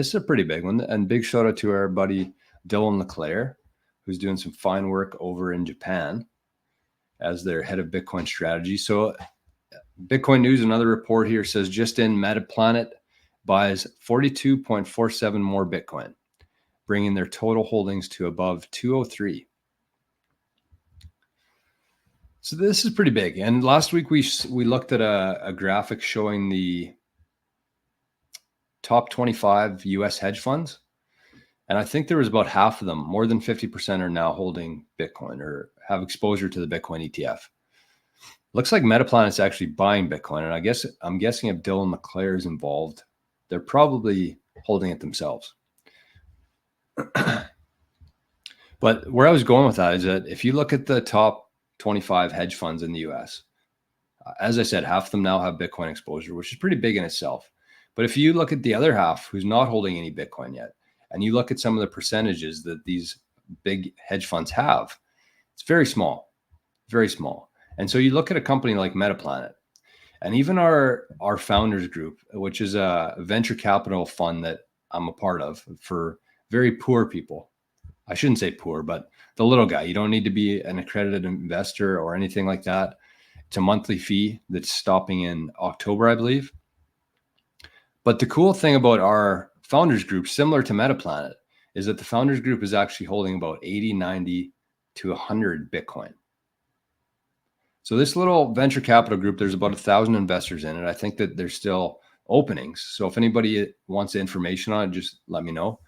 This is a pretty big one, and big shout out to our buddy Dylan LeClaire, who's doing some fine work over in Japan as their head of Bitcoin strategy. So Bitcoin News, another report here says just in, Metaplanet buys 42.47 more Bitcoin, bringing their total holdings to above 203. So this is pretty big. And last week we looked at a graphic showing the top 25 US hedge funds. And I think there was about half of them, more than 50%, are now holding Bitcoin or have exposure to the Bitcoin ETF. Looks like Metaplanet's actually buying Bitcoin. And I'm guessing if Dylan LeClaire is involved, they're probably holding it themselves. But where I was going with that is that if you look at the top 25 hedge funds in the US, as I said, half of them now have Bitcoin exposure, which is pretty big in itself. But if you look at the other half who's not holding any Bitcoin yet, and you look at some of the percentages that these big hedge funds have, it's very small, very small. And so you look at a company like Metaplanet, and even our founders group, which is a venture capital fund that I'm a part of for very poor people. I shouldn't say poor, but the little guy. You don't need to be an accredited investor or anything like that. It's a monthly fee that's stopping in October, I believe. But the cool thing about our founders group, similar to Metaplanet, is that the founders group is actually holding about 80, 90 to 100 Bitcoin. So this little venture capital group, there's about 1,000 investors in it. I think that there's still openings. So if anybody wants information on it, just let me know.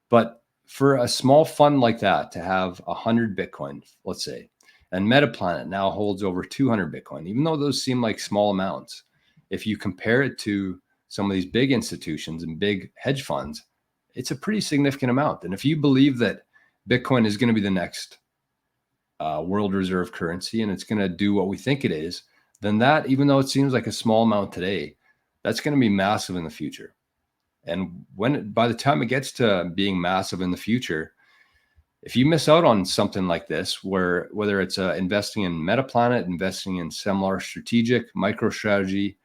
But for a small fund like that to have 100 Bitcoin, let's say, and Metaplanet now holds over 200 Bitcoin, even though those seem like small amounts, if you compare it to some of these big institutions and big hedge funds, it's a pretty significant amount. And if you believe that Bitcoin is going to be the next world reserve currency and it's going to do what we think it is, then that, even though it seems like a small amount today, that's going to be massive in the future. And by the time it gets to being massive in the future, if you miss out on something like this, whether it's investing in Metaplanet, investing in Semlar Strategic, MicroStrategy,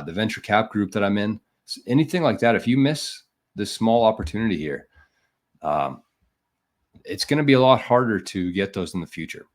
the venture cap group that I'm in, anything like that, if you miss this small opportunity here, it's going to be a lot harder to get those in the future.